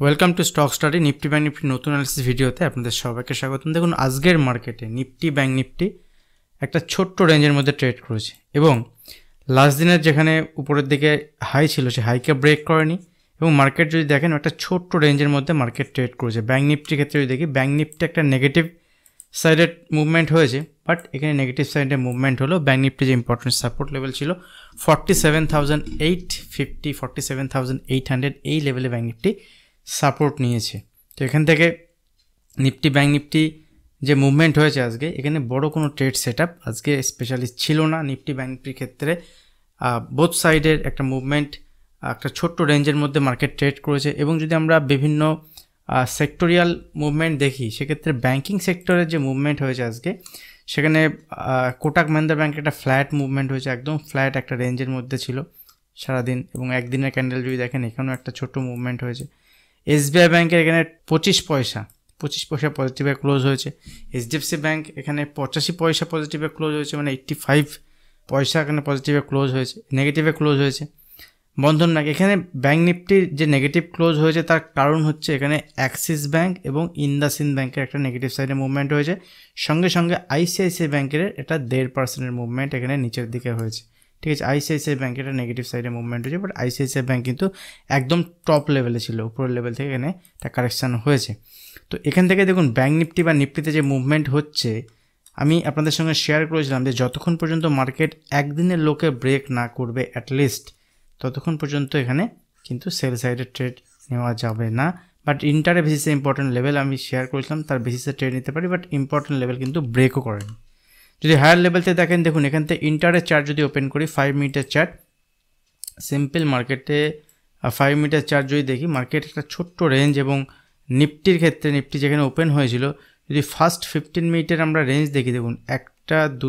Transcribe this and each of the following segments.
Welcome to stock study. Nifty bank Nifty নতুন analysis ভিডিওতে আপনাদের সবাইকে স্বাগতম। দেখুন, আজকের মার্কেটে নিফটি ব্যাঙ্ক নিফটি একটা ছোট্ট রেঞ্জের মধ্যে ট্রেড করেছে এবং লাস্ট দিনের যেখানে উপরের দিকে হাই ছিল সে হাইকে ব্রেক করেনি এবং মার্কেট যদি দেখেন একটা ছোট্ট রেঞ্জের মধ্যে মার্কেট ট্রেড করেছে। ব্যাঙ্ক নিফটির ক্ষেত্রে যদি দেখি, ব্যাঙ্ক নিফটি একটা নেগেটিভ সাইডের মুভমেন্ট হয়েছে, বাট এখানে নেগেটিভ সাইডের মুভমেন্ট হলো। ব্যাঙ্ক নিফটি যে ইম্পর্টেন্ট সাপোর্ট লেভেল ছিল 47,850 47,800 এই লেভেলে ব্যাঙ্ক নিফটি সাপোর্ট নিয়েছে। তো এখান থেকে নিফটি ব্যাঙ্ক নিফটি যে মুভমেন্ট হয়েছে আজকে, এখানে বড় কোনো ট্রেড সেট আপ আজকে স্পেশালি ছিল না। নিফটি ব্যাঙ্ক নিফটির ক্ষেত্রে বোথ সাইডের একটা মুভমেন্ট, একটা ছোট্ট রেঞ্জের মধ্যে মার্কেট ট্রেড করেছে। এবং যদি আমরা বিভিন্ন সেক্টরিয়াল মুভমেন্ট দেখি, সেক্ষেত্রে ব্যাঙ্কিং সেক্টরের যে মুভমেন্ট হয়েছে আজকে, সেখানে কোটাক মহিন্দ্রা ব্যাঙ্কের একটা ফ্ল্যাট মুভমেন্ট হয়েছে, একদম ফ্ল্যাট একটা রেঞ্জের মধ্যে ছিল সারাদিন। এবং একদিনের ক্যান্ডেল যদি দেখেন, এখানেও একটা ছোট মুভমেন্ট হয়েছে। এসবিআই ব্যাঙ্কের এখানে 25 পয়সা পজিটিভে ক্লোজ হয়েছে। এইচডিএফসি ব্যাঙ্ক এখানে 85 পয়সা পজিটিভে ক্লোজ হয়েছে, মানে 85 পয়সা এখানে পজিটিভে ক্লোজ হয়েছে, নেগেটিভে ক্লোজ হয়েছে। বন্ধন ব্যাঙ্ক এখানে ব্যাঙ্ক নিফটির যে নেগেটিভ ক্লোজ হয়েছে তার কারণ হচ্ছে এখানে অ্যাক্সিস ব্যাঙ্ক এবং ইন্দাসইন্ড ব্যাঙ্কের একটা নেগেটিভ সাইডে মুভমেন্ট হয়েছে। সঙ্গে সঙ্গে আইসিআইসিআই ব্যাঙ্কের এটা 1.5% মুভমেন্ট এখানে নিচের দিকে হয়েছে। ঠিক আছে, আইসিআইসিআই ব্যাঙ্কের একটা নেগেটিভ সাইডে মুভমেন্ট হয়েছে, বাট আইসিআইসিআই ব্যাঙ্ক কিন্তু একদম টপ লেভেলে ছিল, উপরের লেভেল থেকে এখানে একটা কারেকশান হয়েছে। তো এখান থেকে দেখুন ব্যাঙ্ক নিফটি বা নিফটিতে যে মুভমেন্ট হচ্ছে, আমি আপনাদের সঙ্গে শেয়ার করেছিলাম যে যতক্ষণ পর্যন্ত মার্কেট একদিনের লোকে ব্রেক না করবে অ্যাটলিস্ট, ততক্ষণ পর্যন্ত এখানে কিন্তু সেল সাইডের ট্রেড নেওয়া যাবে না। বাট ইন্টারে বেসিসে ইম্পর্টেন্ট লেভেল আমি শেয়ার করেছিলাম, তার বেসিসে ট্রেড নিতে পারি, বাট ইম্পর্টেন্ট লেভেল কিন্তু ব্রেকও করেনি। যদি হায়ার লেভেলতে দেখেন, দেখুন এখান থেকে ইন্টারের চার্ট যদি ওপেন করি, 5 মিনিটের চার্ট, সিম্পল মার্কেটে 5 মিনিটের চার্ট যদি দেখি, মার্কেট একটা ছোট্ট রেঞ্জ এবং নিফটির ক্ষেত্রে নিফটি যেখানে ওপেন হয়েছিল, যদি ফার্স্ট 15 মিনিটের আমরা রেঞ্জ দেখি, দেখুন 1, 2,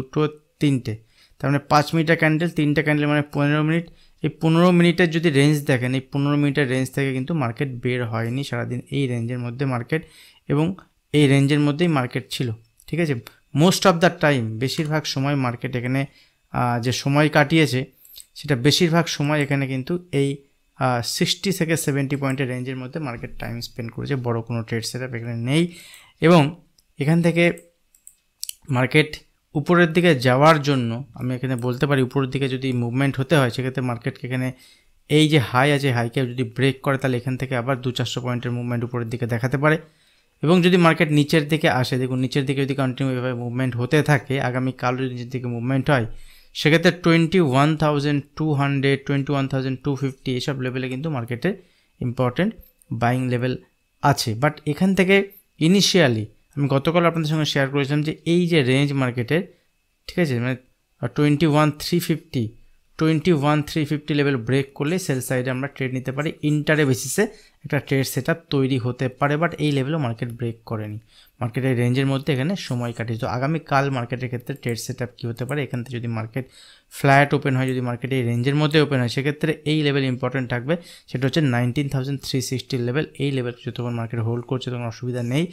3, তার মানে 5 মিনিটের ক্যান্ডেল, 3টে ক্যান্ডেল মানে 15 মিনিট। এই 15 মিনিটের যদি রেঞ্জ দেখেন, এই 15 মিনিটের রেঞ্জ থেকে কিন্তু মার্কেট বের হয়নি সারাদিন, এই রেঞ্জের মধ্যে মার্কেট এবং এই রেঞ্জের মধ্যেই মার্কেট ছিল। ঠিক আছে, মোস্ট অফ দ্য টাইম বেশিরভাগ সময় মার্কেট এখানে যে সময় কাটিয়েছে, সেটা বেশিরভাগ সময় এখানে কিন্তু এই 60 থেকে 70 পয়েন্টের রেঞ্জের মধ্যে মার্কেট টাইম স্পেন্ড করেছে। বড় কোনো ট্রেড সেট আপ এখানে নেই। এবং এখান থেকে মার্কেট উপরের দিকে যাওয়ার জন্য আমি এখানে বলতে পারি, উপরের দিকে যদি মুভমেন্ট হতে হয়, সেক্ষেত্রে মার্কেটকে এখানে এই যে হাই আছে, হাইকে যদি ব্রেক করে, তাহলে এখান থেকে আবার 200-400 পয়েন্টের মুভমেন্ট উপরের দিকে দেখাতে পারে। এবং যদি মার্কেট নিচের দিকে আসে, দেখুন নিচের দিকে যদি কন্টিনিউ এভাবে মুভমেন্ট হতে থাকে, আগামীকাল যদি নিচের দিকে মুভমেন্ট হয়, সেক্ষেত্রে 21,200 21,250 এসব লেভেলে কিন্তু মার্কেটের ইম্পর্টেন্ট বাইং লেভেল আছে। বাট এখান থেকে ইনিশিয়ালি আমি গতকাল আপনাদের সঙ্গে শেয়ার করেছিলাম যে এই যে রেঞ্জ মার্কেটের, ঠিক আছে, মানে 21,350 লেভেল ব্রেক করলে সেল সাইডে আমরা ট্রেড নিতে পারি। ইন্টারে বেসিসে একটা ট্রেড সেট আপ তৈরি হতে পারে, বাট এই লেভেলও মার্কেট ব্রেক করেনি, মার্কেটের রেঞ্জের মধ্যে এখানে সময় কাটিয়েছে। তো আগামীকাল মার্কেটের ক্ষেত্রে ট্রেড সেট আপ কী হতে পারে, এখান থেকে যদি মার্কেট ফ্ল্যাট ওপেন হয়, যদি মার্কেট এই রেঞ্জের মধ্যে ওপেন হয়, সেক্ষেত্রে এই লেভেল ইম্পর্টেন্ট থাকবে, সেটা হচ্ছে 19,360 লেভেল। এই লেভেলকে যতক্ষণ মার্কেট হোল্ড করছে তখন অসুবিধা নেই।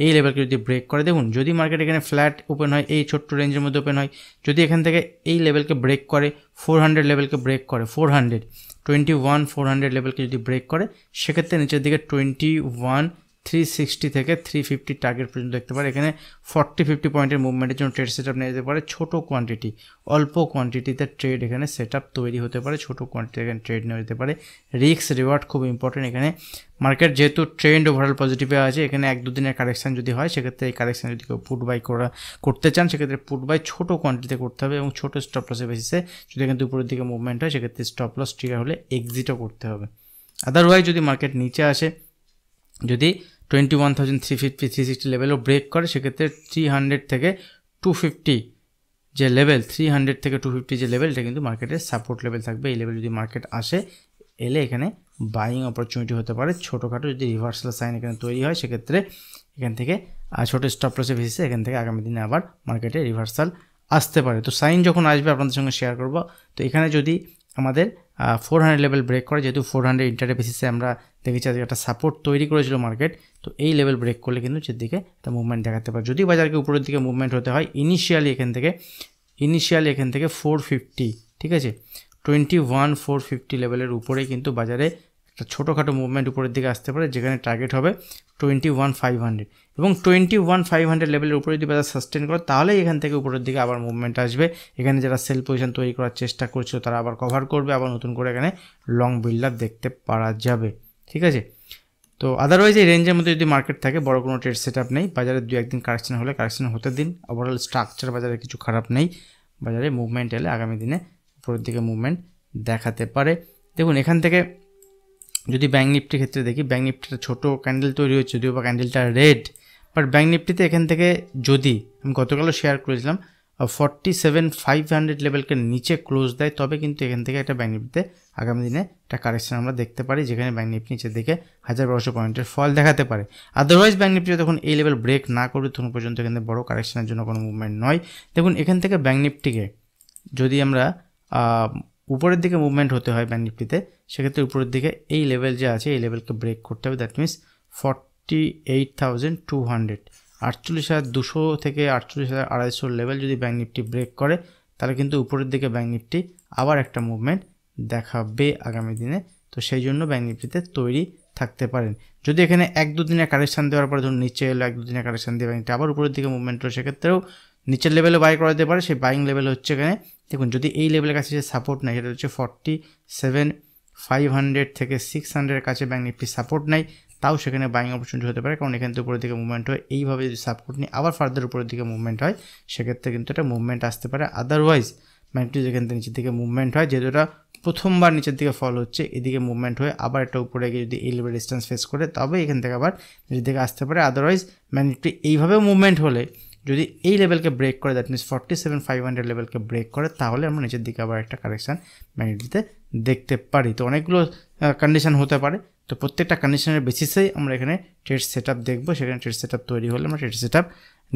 এই লেভেলকে যদি ব্রেক করে, দেখুন যদি মার্কেট এখানে ফ্ল্যাট ওপেন হয়, এই ছোট্ট রেঞ্জের মধ্যে ওপেন হয়, যদি এখান থেকে এই লেভেলকে ব্রেক করে, 400 লেভেলকে ব্রেক করে, 400 লেভেলকে যদি ব্রেক করে, সেক্ষেত্রে নিচের দিকে 21,360 থেকে 350 টার্গেট পর্যন্ত দেখতে পারে। এখানে 40-50 পয়েন্টের মুভমেন্টের জন্য ট্রেড সেট আপ নিয়ে যেতে পারে। ছোটো কোয়ান্টিটি, অল্প কোয়ান্টিটিতে ট্রেড এখানে সেট আপ তৈরি হতে পারে, ছোটো কোয়ান্টিটি এখানে ট্রেড নেওয়া যেতে পারে। রিস্ক রিওয়ার্ড খুব ইম্পর্টেন্ট এখানে। মার্কেট যেহেতু ট্রেন্ড ওভারঅল পজিটিভে আছে, এখানে 1-2 দিনের কারেকশান যদি হয়, সেক্ষেত্রে এই কারেকশান যদি কেউ পুট বাই করতে চান, সেক্ষেত্রে পুট বাই ছোটো কোয়ান্টিটিতে করতে হবে এবং ছোটো স্টপ লসের বেসিসে যদি এখান থেকে উপরের দিকে মুভমেন্ট হয়, সেক্ষেত্রে স্টপ লস ট্রিগার হলে এক্সিটও করতে হবে। আদারওয়াইজ যদি মার্কেট নিচে আসে, যদি 21,350-360 লেভেলও ব্রেক করে, সেক্ষেত্রে 300 থেকে 250 যে লেভেল, 300 থেকে 250 যে লেভেল, এটা কিন্তু মার্কেটের সাপোর্ট লেভেল থাকবে। এই লেভেল যদি মার্কেট আসে, এলে এখানে বাইং অপরচুনিটি হতে পারে। ছোটোখাটো যদি রিভার্সাল সাইন এখানে তৈরি হয়, সেক্ষেত্রে এখান থেকে ছোটো স্টপ লসে বেসিসে এখান থেকে আগামী দিনে আবার মার্কেটে রিভার্সাল আসতে পারে। তো সাইন যখন আসবে আপনাদের সঙ্গে শেয়ার করব। তো এখানে যদি আমাদের 400 লেভেল ব্রেক করে, যেহেতু 400 ইন্টারে বেসিসে আমরা দেখেছি আজকে একটা সাপোর্ট তৈরি করেছিল মার্কেট, তো এই লেভেল ব্রেক করলে কিন্তু যেদিকে একটা মুভমেন্ট দেখাতে পারে। যদি বাজারকে উপরের দিকে মুভমেন্ট হতে হয়, ইনিশিয়ালি এখান থেকে 450, ঠিক আছে, 21,450 লেভেলের উপরেই কিন্তু বাজারে একটা ছোটোখাটো মুভমেন্ট উপরের দিকে আসতে পারে, যেখানে টার্গেট হবে 21,500 এবং 21,500 লেভেলের উপরে যদি বাজার সাস্টেন করে তাহলে এখান থেকে উপরের দিকে আবার মুভমেন্ট আসবে। এখানে যারা সেল পজিশন তৈরি করার চেষ্টা করছিল তারা আবার কভার করবে, আবার নতুন করে এখানে লং বিল্ড আপ দেখতে পারা যাবে। ঠিক আছে, তো আদারওয়াইজ এই রেঞ্জের মধ্যে যদি মার্কেট থাকে বড় কোনো ট্রেড সেট আপ নেই, বাজারে 2-1 দিন কারেকশন হলে কারেকশন হতে দিন। ওভারঅল স্ট্রাকচার বাজারে কিছু খারাপ নেই, বাজারে মুভমেন্ট এলে আগামী দিনে উপরের দিকে মুভমেন্ট দেখাতে পারে। দেখুন এখান থেকে যদি ব্যাঙ্ক নিফটির ক্ষেত্রে দেখি, ব্যাঙ্ক নিফটিটা ছোটো ক্যান্ডেল তৈরি হচ্ছে, যদিও বা ক্যান্ডেলটা রেড, বাট ব্যাঙ্ক নিফটিতে এখান থেকে যদি আমি গতকালও শেয়ার করেছিলাম 47,500 লেভেলকে নিচে ক্লোজ দেয় তবে কিন্তু এখান থেকে একটা ব্যাঙ্ক নিফটিতে আগামী দিনে একটা কারেকশন আমরা দেখতে পারি, যেখানে ব্যাঙ্ক নিফটি নিচের দিকে 1200 পয়েন্টের ফল দেখাতে পারে। আদারওয়াইজ ব্যাঙ্ক নিফটি যখন এই লেভেল ব্রেক না করবে তখন পর্যন্ত এখানে বড় কারেকশনের জন্য কোনো মুভমেন্ট নয়। দেখুন এখান থেকে ব্যাঙ্ক নিফটিকে যদি আমরা উপরের দিকে মুভমেন্ট হতে হয় ব্যাঙ্ক নিফটিতে, সেক্ষেত্রে উপরের দিকে এই লেভেল যে আছে এই লেভেলকে ব্রেক করতে হবে, দ্যাট মিনস 48,200, 48,200 থেকে 48,250 লেভেল যদি ব্যাঙ্ক নিফটি ব্রেক করে তাহলে কিন্তু উপরের দিকে ব্যাঙ্ক নিফটি আবার একটা মুভমেন্ট দেখাবে আগামী দিনে। তো সেই জন্য ব্যাঙ্ক নিফটিতে তৈরি থাকতে পারেন। যদি এখানে 1-2 দিনের কারেকশান দেওয়ার পরে ধরুন নিচে এলো, 1-2 দিনের কারেকশান দিয়ে ব্যাঙ্ক নিফটি আবার উপরের দিকে মুভমেন্ট হলো, সেক্ষেত্রেও নিচের লেভেলে বাই করা যেতে পারে। সেই বাইং লেভেল হচ্ছে এখানে দেখুন, যদি এই লেভেলের কাছে যে সাপোর্ট নেয় সেটা হচ্ছে 47,500 থেকে 600 এর কাছে ব্যাঙ্ক নিফটি সাপোর্ট নেয়, তাও সেখানে বাইং অপরচুনিটি হতে পারে, কারণ এখান থেকে উপরের দিকে মুভমেন্ট হয়। এইভাবে যদি সাপোর্ট নিয়ে আবার ফার্দার উপরের দিকে মুভমেন্ট হয় সেক্ষেত্রে কিন্তু এটা মুভমেন্ট আসতে পারে। আদারওয়াইজ ব্যাঙ্ক নিফটি যেখান থেকে নিচের দিকে মুভমেন্ট হয়, যেহেতু এটা প্রথমবার নিচের দিকে ফল হচ্ছে, এদিকে মুভমেন্ট হয়ে আবার একটা উপরে গিয়ে যদি এই লেভেল ডিস্টেন্স ফেস করে তবে এখান থেকে আবার নিচের দিকে আসতে পারে। আদারওয়াইজ ব্যাঙ্ক নিফটি এইভাবে মুভমেন্ট হলে যদি এই লেভেলকে ব্রেক করে, দ্যাট মিনস 47,500 লেভেলকে ব্রেক করে, তাহলে আমরা নিচের দিকে আবার একটা কারেকশান ব্যাঙ্ক নিফটিতে দেখতে পারি। তো অনেকগুলো কন্ডিশন হতে পারে, তো প্রত্যেকটা কন্ডিশনের বেসিসেই আমরা এখানে ট্রেড সেট আপ দেখবো। সেখানে ট্রেড সেট আপ তৈরি হলে আমরা ট্রেড সেট আপ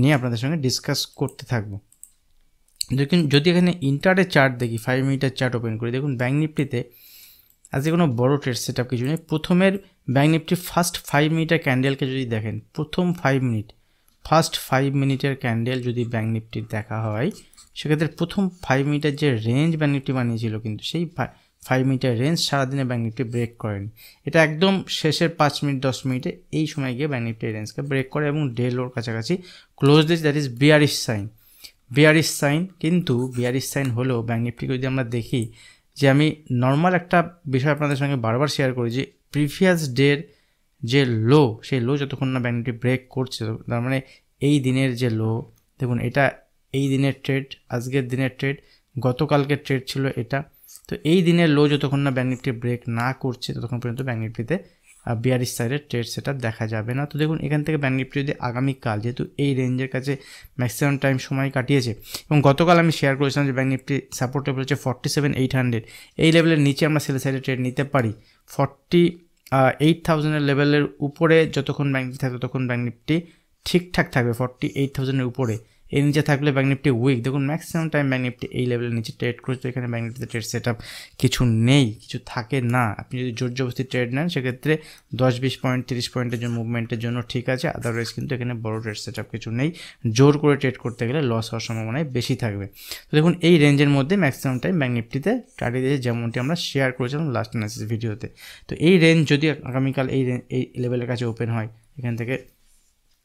নিয়ে আপনাদের সঙ্গে ডিসকাস করতে থাকবো। দেখুন যদি এখানে ইন্টারডে চার্ট দেখি, 5 মিনিটের চার্ট ওপেন করি, দেখুন ব্যাঙ্ক নিফটিতে আজকে কোনো বড় ট্রেড সেট আপ কিছু নেই। প্রথমের ব্যাঙ্ক নিফটি ফার্স্ট 5 মিনিটের ক্যান্ডেলকে যদি দেখেন, প্রথম 5 মিনিট, ফার্স্ট 5 মিনিটের ক্যান্ডেল যদি ব্যাঙ্ক নিফটির দেখা হয়, সেক্ষেত্রে প্রথম 5 মিনিটের যে রেঞ্জ ব্যাঙ্ক নিফটি বানিয়েছিল, কিন্তু সেই 5 মিনিটের রেঞ্জ সারাদিনে ব্যাঙ্ক নিফটি ব্রেক করেনি। এটা একদম শেষের 5 মিনিট 10 মিনিটে এই সময় গিয়ে ব্যাঙ্ক নিফটি রেঞ্জকে ব্রেক করে এবং ডে লোর কাছাকাছি ক্লোজ দিয়েছে, that is bearish sign. Bearish sign, কিন্তু বিয়ারিশ সাইন হলেও ব্যাঙ্ক নিফটিকে যদি আমরা দেখি, যে আমি নর্মাল একটা বিষয় আপনাদের সঙ্গে বারবার শেয়ার করি, যে প্রিভিয়াস ডের যে লো, সেই লো যতক্ষণ না ব্যাঙ্ক নিফটি ব্রেক করছে, তার মানে এই দিনের যে লো, দেখুন এটা এই দিনের ট্রেড, আজকের দিনের ট্রেড, গতকালকের ট্রেড ছিল এটা। তো এই দিনের লো যতক্ষণ না ব্যাঙ্ক নিফটি ব্রেক না করছে ততক্ষণ পর্যন্ত ব্যাঙ্ক নিফটিতে বিয়ারিশ সাইডের ট্রেড সেটা দেখা যাবে না। তো দেখুন এখান থেকে ব্যাঙ্ক নিফটি যদি আগামীকাল, যেহেতু এই রেঞ্জের কাছে ম্যাক্সিমাম টাইম সময় কাটিয়েছে, এবং গতকাল আমি শেয়ার করেছিলাম যে ব্যাঙ্ক নিফটি সাপোর্ট লেভেল হচ্ছে 47,800, এই লেভেলের নিচে আমরা সেল সাইডে ট্রেড নিতে পারি। 48,000 লেভেলের উপরে যতক্ষণ ব্যাঙ্ক নিফটি থাকবে ততক্ষণ ব্যাঙ্ক নিফটি ঠিকঠাক থাকবে, 48,000 উপরে। এর নিচে থাকলে ব্যাঙ্ক নিফটি উইক। দেখুন ম্যাক্সিমাম টাইম ব্যাঙ্ক নিফটি এই লেভেলের নিচে ট্রেড করছে, তো এখানে ব্যাঙ্ক নিফটিতে ট্রেড সেট আপ কিছু নেই, কিছু থাকে না। আপনি যদি জোর জবরদস্তি ট্রেড নেন সেক্ষেত্রে 10-20 পয়েন্ট 30 পয়েন্টের জন্য মুভমেন্টের জন্য ঠিক আছে, আদারওয়াইজ কিন্তু এখানে বড় ট্রেড সেট আপ কিছু নেই। জোর করে ট্রেড করতে গেলে লস হওয়ার সম্ভাবনায় বেশি থাকবে। তো দেখুন এই রেঞ্জের মধ্যে ম্যাক্সিমাম টাইম ব্যাঙ্ক নিফটিতে টার্গেট দিয়েছে, যেমনটি আমরা শেয়ার করেছিলাম লাস্ট অ্যানালিসিস ভিডিওতে। তো এই রেঞ্জ যদি আগামীকাল এই লেভেলের কাছে ওপেন হয়, এখান থেকে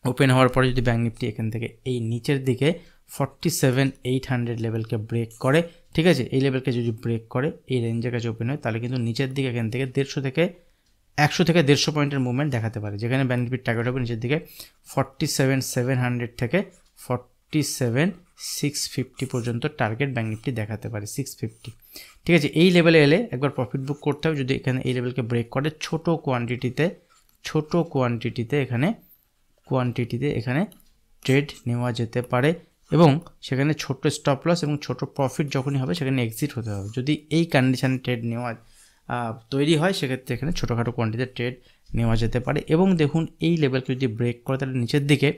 ওপেন হওয়ার পরে যদি ব্যাঙ্ক নিফটি এখান থেকে এই নিচের দিকে 47,800 লেভেলকে ব্রেক করে, ঠিক আছে, এই লেভেলকে যদি ব্রেক করে এই রেঞ্জের কাছে ওপেন হয়, তাহলে কিন্তু নিচের দিকে এখান থেকে 100 থেকে 150 পয়েন্টের মুভমেন্ট দেখাতে পারে, যেখানে ব্যাঙ্ক নিফটির টার্গেট হবে নিচের দিকে 47,700 থেকে 47,650 পর্যন্ত টার্গেট ব্যাঙ্ক নিফটি দেখাতে পারে, 650। ঠিক আছে, এই লেভেলে এলে একবার প্রফিট বুক করতে হবে। যদি এখানে এই লেভেলকে ব্রেক করে ছোট কোয়ান্টিটিতে এখানে ট্রেড নেওয়া যেতে পারে, এবং সেখানে ছোট স্টপ লস এবং ছোট প্রফিট যখনই হবে সেখানে এক্সিট হতে হবে। যদি এই কন্ডিশনে ট্রেড নেওয়া তৈরি হয় সেক্ষেত্রে এখানে ছোটোখাটো কোয়ান্টিটিতে ট্রেড নেওয়া যেতে পারে। এবং দেখুন এই লেভেলকে যদি ব্রেক করে তাহলে নিচের দিকে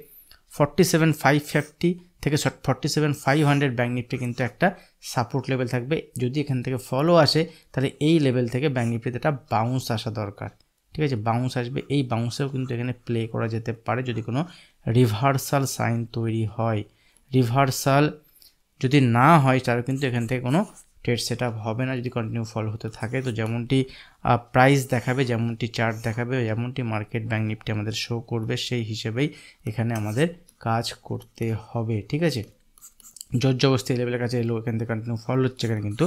47,550 থেকে 47,500 ব্যাঙ্ক নিফটি কিন্তু একটা সাপোর্ট লেভেল থাকবে। যদি এখান থেকে ফলো আসে তাহলে এই লেভেল থেকে ব্যাঙ্ক নিফটিতে একটা বাউন্স আসা দরকার, ঠিক আছে, বাউন্স আসবে। এই বাউন্সেও কিন্তু এখানে প্লে করা যেতে পারে যদি কোনো রিভার্সাল সাইন তৈরি হয়। রিভার্সাল যদি না হয় তাহলে কিন্তু এখান থেকে কোনো ট্রেড সেট আপ হবে না যদি কন্টিনিউ ফল হতে থাকে। তো যেমনটি প্রাইস দেখাবে, যেমনটি চার্ট দেখাবে, যেমনটি মার্কেট ব্যাঙ্ক নিফটি আমাদের শো করবে, সেই হিসেবেই এখানে আমাদের কাজ করতে হবে, ঠিক আছে। জোর জবরদস্তি এই লেভেলের কাছে এলো, এখান থেকে কন্টিনিউ ফল হচ্ছে, এখানে কিন্তু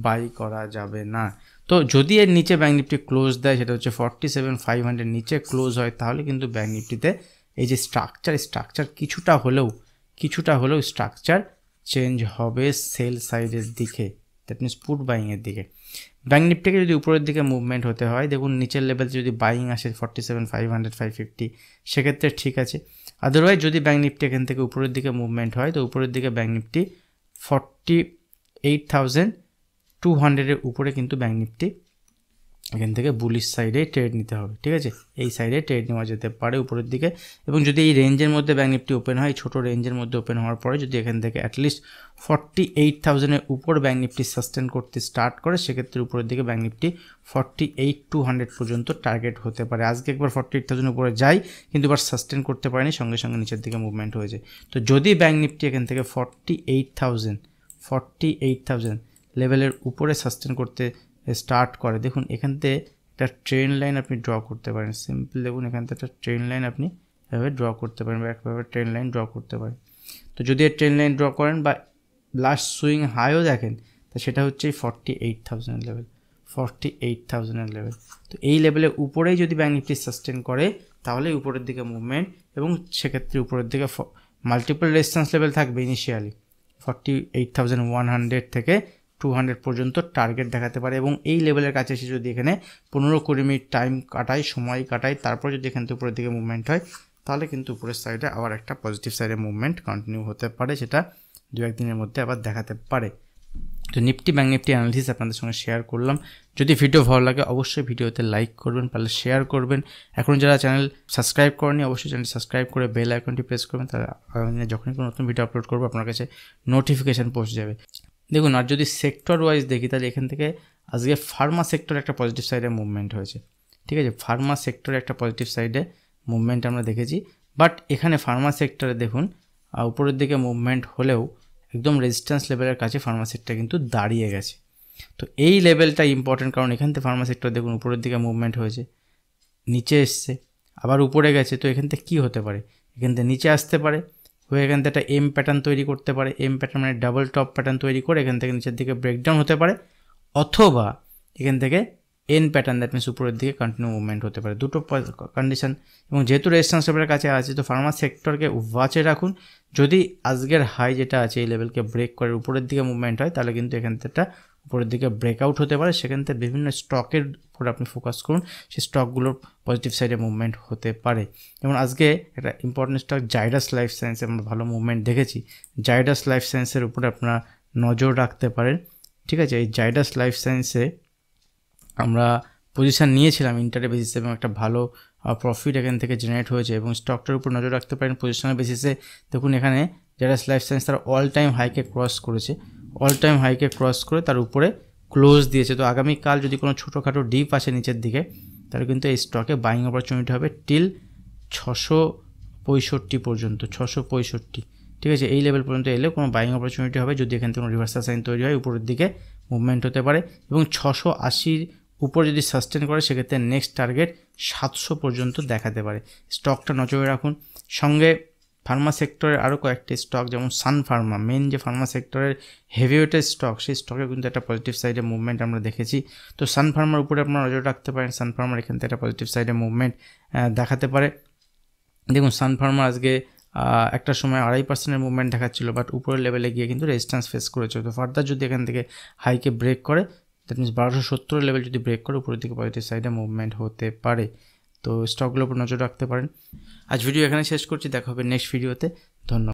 বাই করা যাবে না। তো যদি এর নিচে ব্যাঙ্ক নিফটি ক্লোজ দেয়, সেটা হচ্ছে 47,500 নিচে ক্লোজ হয়, তাহলে কিন্তু ব্যাঙ্ক নিফটিতে এই যে স্ট্রাকচার কিছুটা হলেও স্ট্রাকচার চেঞ্জ হবে সেল সাইডের দিকে, দ্যাট মিনস পুট বাইংয়ের দিকে। ব্যাঙ্ক নিফটিকে যদি উপরের দিকে মুভমেন্ট হতে হয়, দেখুন নিচের লেভেল যদি বাইং আসে 47,500 550, সেক্ষেত্রে ঠিক আছে। আদারওয়াইজ যদি ব্যাঙ্ক নিফটি এখান থেকে উপরের দিকে মুভমেন্ট হয়, তো উপরের দিকে ব্যাঙ্ক নিফটি 48,200 উপরে কিন্তু ব্যাঙ্ক নিফটি এখান থেকে বুলিশ সাইডে ট্রেড নিতে হবে, ঠিক আছে। এই সাইডে ট্রেড নেওয়া যেতে পারে উপরের দিকে, এবং যদি এই রেঞ্জের মধ্যে ব্যাঙ্ক নিফটি ওপেন হয়, ছোটো রেঞ্জের মধ্যে ওপেন হওয়ার পরে যদি এখান থেকে অ্যাটলিস্ট 48,000 উপর ব্যাঙ্ক নিফটি সাস্টেন করতে স্টার্ট করে, সেক্ষেত্রে উপরের দিকে ব্যাঙ্ক নিফটি 48,200 পর্যন্ত টার্গেট হতে পারে। আজকে একবার 48,000 উপরে যায়, কিন্তু এবার সাস্টেন করতে পারেনি, সঙ্গে সঙ্গে নিচের দিকে মুভমেন্ট হয়েছে। তো যদি ব্যাঙ্ক নিফটি এখান থেকে 48,000 লেভেলের উপরে সাস্টেন করতে স্টার্ট করে, দেখুন এখান থেকে একটা ট্রেন লাইন আপনি ড্র করতে পারেন। সিম্পল দেখুন এখান থেকে একটা ট্রেন লাইন আপনি এভাবে ড্র করতে পারেন, বা একভাবে ট্রেন লাইন ড্র করতে পারেন। তো যদি এই ট্রেন লাইন ড্র করেন বা লাস্ট সুইং হাইও দেখেন, তো সেটা হচ্ছে 48,000 লেভেল, 48,000 লেভেল। তো এই লেভেলের উপরেই যদি ব্যাঙ্ক নিফটি সাস্টেন করে, তাহলে উপরের দিকে মুভমেন্ট, এবং সেক্ষেত্রে উপরের দিকে মাল্টিপল রেজিস্ট্যান্স লেভেল থাকবে। ইনিশিয়ালি 48,100 থেকে 200 পর্যন্ত টার্গেট দেখাতে পারে, এবং এই লেভেলের কাছে এসে যদি এখানে 15-20 মিনিট সময় কাটায়, তারপর যদি এখান থেকে উপরের দিকে মুভমেন্ট হয়, তাহলে কিন্তু উপরের সাইডে আবার একটা পজিটিভ সাইডে মুভমেন্ট কন্টিনিউ হতে পারে, সেটা 2-1 দিনের মধ্যে আবার দেখাতে পারে। তো নিফটি ব্যাঙ্ক নিফটি অ্যানালিসিস আপনাদের সঙ্গে শেয়ার করলাম। যদি ভিডিও ভালো লাগে অবশ্যই ভিডিওতে লাইক করবেন, পারলে শেয়ার করবেন। এখন যারা চ্যানেল সাবস্ক্রাইব করেনি, অবশ্যই চ্যানেল সাবস্ক্রাইব করে বেল আইকনটি প্রেস করবেন, তাহলে যখনই কোনো নতুন ভিডিও আপলোড করবো আপনার কাছে নোটিফিকেশান পৌঁছে যাবে। দেখুন, আর যদি সেক্টর ওয়াইজ দেখি, তাহলে এখান থেকে আজকে ফার্মা সেক্টরে একটা পজিটিভ সাইডে মুভমেন্ট হয়েছে, ঠিক আছে। ফার্মা সেক্টরে একটা পজিটিভ সাইডে মুভমেন্ট আমরা দেখেছি, বাট এখানে ফার্মা সেক্টরে দেখুন উপরের দিকে মুভমেন্ট হলেও একদম রেজিস্ট্যান্স লেভেলের কাছে ফার্মা সেক্টর কিন্তু দাঁড়িয়ে গেছে। তো এই লেভেলটা ইম্পর্টেন্ট, কারণ এখান থেকে ফার্মা সেক্টর দেখুন উপরের দিকে মুভমেন্ট হয়েছে, নিচে এসছে, আবার উপরে গেছে। তো এখান থেকে কী হতে পারে, এখান থেকে নিচে আসতে পারে, হয়ে এখান থেকে একটা এম প্যাটার্ন তৈরি করতে পারে, এম প্যাটার্ন মানে ডাবল টপ প্যাটার্ন তৈরি করে এখান থেকে নিচের দিকে ব্রেকডাউন হতে পারে, অথবা এখান থেকে এন প্যাটার্ন, দ্যাট মিনস উপরের দিকে কন্টিনিউ মুভমেন্ট হতে পারে। দুটো কন্ডিশন, এবং যেহেতু রেজিস্ট্যান্স লেভেলের কাছে আছে, তো ফার্মা সেক্টরকে ওয়াচে রাখুন। যদি আজকের হাই যেটা আছে এই লেভেলকে ব্রেক করে উপরের দিকে মুভমেন্ট হয়, তাহলে কিন্তু এখান থেকে উপরের দিকে ব্রেকআউট হতে পারে। সেখান থেকে বিভিন্ন স্টকের উপর আপনি ফোকাস করুন, সেই স্টকগুলোর পজিটিভ সাইডে মুভমেন্ট হতে পারে। যেমন আজকে একটা ইম্পর্টেন্ট স্টক জাইডাস লাইফ সায়েন্সে আমরা ভালো মুভমেন্ট দেখেছি। জাইডাস লাইফ সায়েন্সের উপরে আপনারা নজর রাখতে পারেন, ঠিক আছে। এই জাইডাস লাইফ সায়েন্সে আমরা পজিশান নিয়েছিলাম ইন্টারে বেসিসে, এবং একটা ভালো প্রফিট এখান থেকে জেনারেট হয়েছে, এবং স্টকটার উপর নজর রাখতে পারেন পজিশনের বেসিসে। দেখুন এখানে জাইডাস লাইফ সায়েন্স তার অল টাইম হাইকে ক্রস করেছে, অল টাইম হাইকে ক্রস করে তার উপরে ক্লোজ দিয়েছে। তো আগামীকাল যদি কোনো ছোটোখাটো ডিপ আসে নিচের দিকে, তাহলে কিন্তু এই স্টকে বাইং অপরচুনিটি হবে টিল 665 পর্যন্ত, 665, ঠিক আছে। এই লেভেল পর্যন্ত এলে কোনো বাইং অপরচুনিটি হবে। যদি এখান থেকে কোনো রিভার্সাল সাইন তৈরি হয়, উপরের দিকে মুভমেন্ট হতে পারে, এবং 680 উপর যদি সাস্টেন করে, সেক্ষেত্রে নেক্সট টার্গেট 700 পর্যন্ত দেখাতে পারে। স্টকটা নজরে রাখুন। সঙ্গে ফার্মা সেক্টরের আরও কয়েকটি স্টক, যেমন সান ফার্মা, মেন যে ফার্মা সেক্টরের হেভিওয়েটের স্টক, সেই স্টকে কিন্তু একটা পজিটিভ সাইডে মুভমেন্ট আমরা দেখেছি। তো সান ফার্মার উপরে আপনারা নজর রাখতে পারেন। সান ফার্মার এখান থেকে একটা পজিটিভ সাইডে মুভমেন্ট দেখাতে পারে। দেখুন সান ফার্মা আজকে একটা সময় 2.5% মুভমেন্ট দেখাচ্ছিল, বাট উপরের লেভেলে গিয়ে কিন্তু রেজিস্ট্যান্স ফেস করেছে। তো ফার্দার যদি এখান থেকে হাইকে ব্রেক করে, দ্যাট মিনস 1270 লেভেল যদি ব্রেক করে, উপরের দিকে পজিটিভ সাইডে মুভমেন্ট হতে পারে। তো স্টকগুলোর উপর নজর রাখতে পারেন। আজ ভিডিও এখানে শেষ করছি, দেখা হবে নেক্সট ভিডিওতে। ধন্যবাদ।